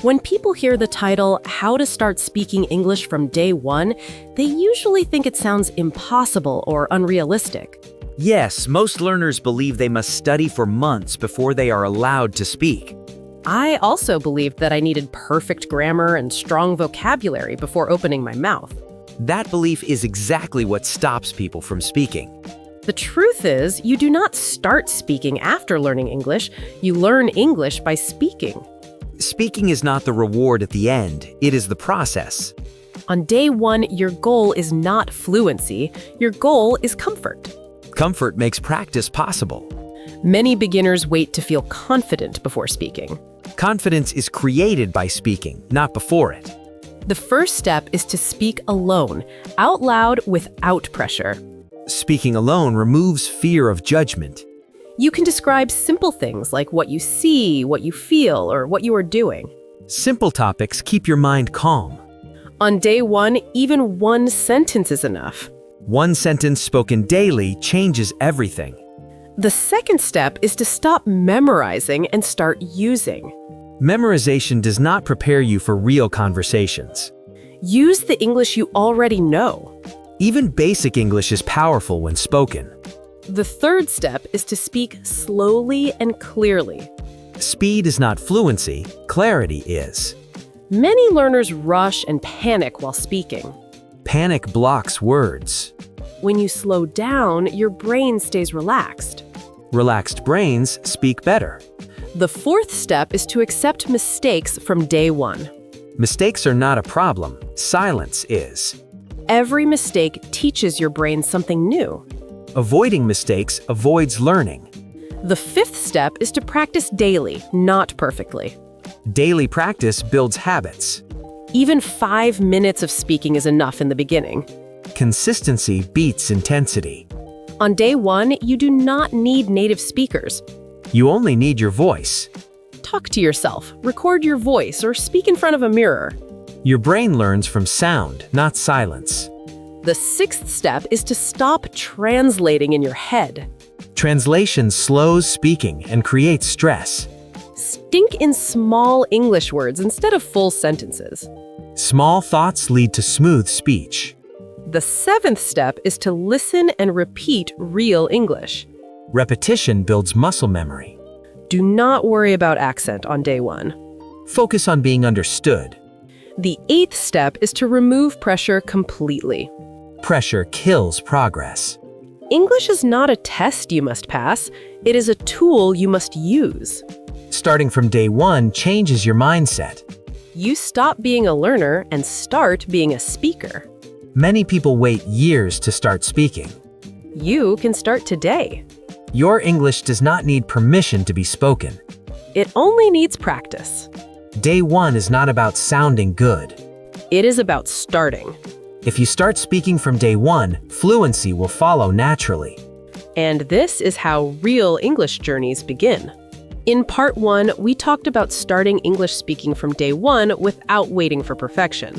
When people hear the title, How to Start Speaking English from Day One, they usually think it sounds impossible or unrealistic. Yes, most learners believe they must study for months before they are allowed to speak. I also believed that I needed perfect grammar and strong vocabulary before opening my mouth. That belief is exactly what stops people from speaking. The truth is, you do not start speaking after learning English. You learn English by speaking. Speaking is not the reward at the end, it is the process. On day one, your goal is not fluency. Your goal is comfort. Comfort makes practice possible. Many beginners wait to feel confident before speaking. Confidence is created by speaking, not before it. The first step is to speak alone, out loud without pressure. Speaking alone removes fear of judgment. You can describe simple things like what you see, what you feel, or what you are doing. Simple topics keep your mind calm. On day one, even one sentence is enough. One sentence spoken daily changes everything. The second step is to stop memorizing and start using. Memorization does not prepare you for real conversations. Use the English you already know. Even basic English is powerful when spoken. The third step is to speak slowly and clearly. Speed is not fluency, clarity is. Many learners rush and panic while speaking. Panic blocks words. When you slow down, your brain stays relaxed. Relaxed brains speak better. The fourth step is to accept mistakes from day one. Mistakes are not a problem, silence is. Every mistake teaches your brain something new. Avoiding mistakes avoids learning. The fifth step is to practice daily, not perfectly. Daily practice builds habits. Even 5 minutes of speaking is enough in the beginning. Consistency beats intensity. On day one, you do not need native speakers. You only need your voice. Talk to yourself, record your voice, or speak in front of a mirror. Your brain learns from sound, not silence. The sixth step is to stop translating in your head. Translation slows speaking and creates stress. Think in small English words instead of full sentences. Small thoughts lead to smooth speech. The seventh step is to listen and repeat real English. Repetition builds muscle memory. Do not worry about accent on day one. Focus on being understood. The eighth step is to remove pressure completely. Pressure kills progress. English is not a test you must pass. It is a tool you must use. Starting from day one changes your mindset. You stop being a learner and start being a speaker. Many people wait years to start speaking. You can start today. Your English does not need permission to be spoken. It only needs practice. Day one is not about sounding good. It is about starting. If you start speaking from day one, fluency will follow naturally. And this is how real English journeys begin. In part one, we talked about starting English speaking from day one without waiting for perfection.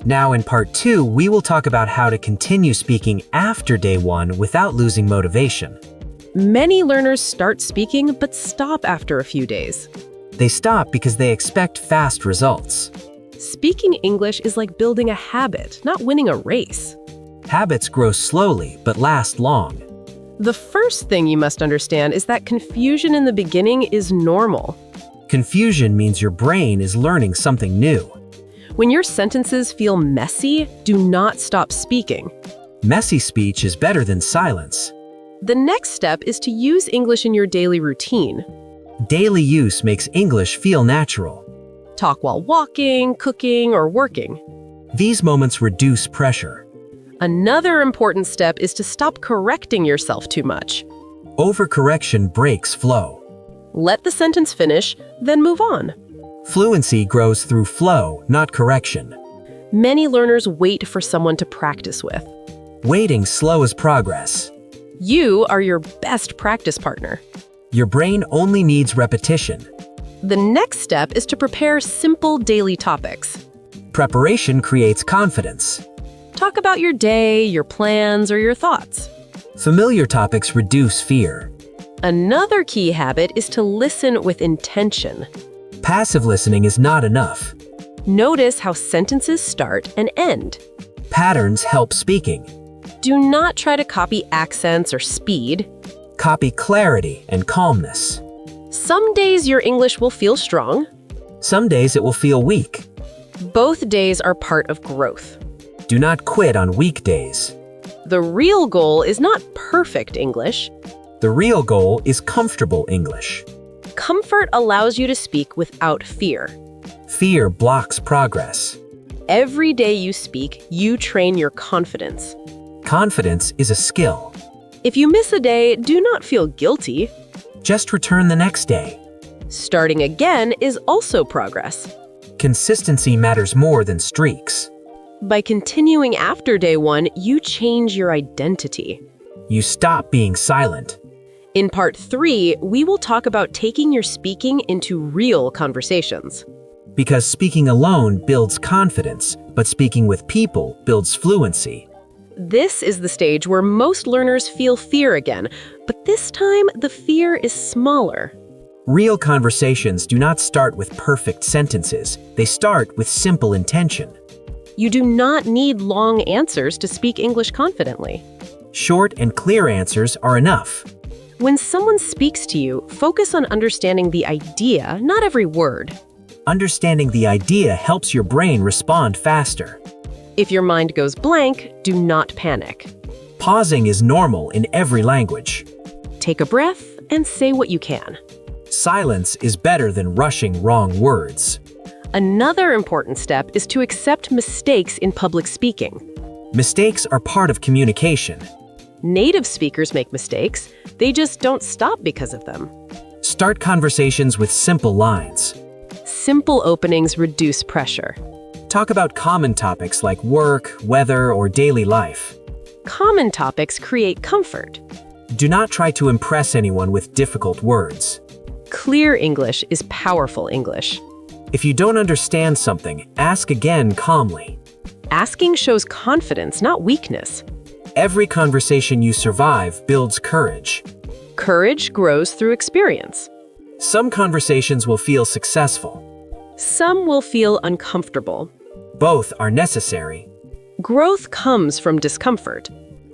Now in part two, we will talk about how to continue speaking after day one without losing motivation. Many learners start speaking but stop after a few days. They stop because they expect fast results. Speaking English is like building a habit, not winning a race. Habits grow slowly but last long. The first thing you must understand is that confusion in the beginning is normal. Confusion means your brain is learning something new. When your sentences feel messy, do not stop speaking. Messy speech is better than silence. The next step is to use English in your daily routine. Daily use makes English feel natural. Talk while walking, cooking, or working. These moments reduce pressure. Another important step is to stop correcting yourself too much. Overcorrection breaks flow. Let the sentence finish, then move on. Fluency grows through flow, not correction. Many learners wait for someone to practice with. Waiting slows progress. You are your best practice partner. Your brain only needs repetition. The next step is to prepare simple daily topics. Preparation creates confidence. Talk about your day, your plans, or your thoughts. Familiar topics reduce fear. Another key habit is to listen with intention. Passive listening is not enough. Notice how sentences start and end. Patterns help speaking. Do not try to copy accents or speed. Copy clarity and calmness. Some days your English will feel strong. Some days it will feel weak. Both days are part of growth. Do not quit on weekdays. The real goal is not perfect English. The real goal is comfortable English. Comfort allows you to speak without fear. Fear blocks progress. Every day you speak, you train your confidence. Confidence is a skill. If you miss a day, do not feel guilty. Just return the next day. Starting again is also progress. Consistency matters more than streaks. By continuing after day one, you change your identity. You stop being silent. In part 3, we will talk about taking your speaking into real conversations. Because speaking alone builds confidence, but speaking with people builds fluency. This is the stage where most learners feel fear again, but this time the fear is smaller. Real conversations do not start with perfect sentences. They start with simple intention. You do not need long answers to speak English confidently. Short and clear answers are enough. When someone speaks to you, focus on understanding the idea, not every word. Understanding the idea helps your brain respond faster. If your mind goes blank, do not panic. Pausing is normal in every language. Take a breath and say what you can. Silence is better than rushing wrong words. Another important step is to accept mistakes in public speaking. Mistakes are part of communication. Native speakers make mistakes. They just don't stop because of them. Start conversations with simple lines. Simple openings reduce pressure. Talk about common topics like work, weather, or daily life. Common topics create comfort. Do not try to impress anyone with difficult words. Clear English is powerful English. If you don't understand something, ask again calmly. Asking shows confidence, not weakness. Every conversation you survive builds courage. Courage grows through experience. Some conversations will feel successful. Some will feel uncomfortable. Both are necessary. Growth comes from discomfort.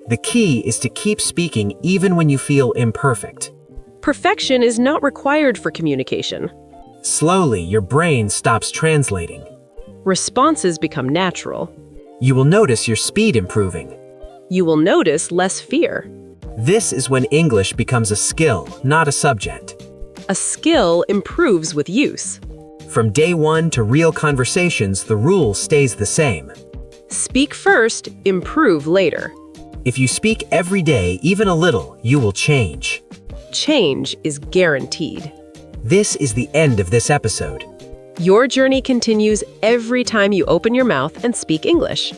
The key is to keep speaking even when you feel imperfect. Perfection is not required for communication. Slowly, your brain stops translating. Responses become natural. You will notice your speed improving. You will notice less fear. This is when English becomes a skill, not a subject. A skill improves with use. From day one to real conversations, the rule stays the same. Speak first, improve later. If you speak every day, even a little, you will change. Change is guaranteed. This is the end of this episode. Your journey continues every time you open your mouth and speak English.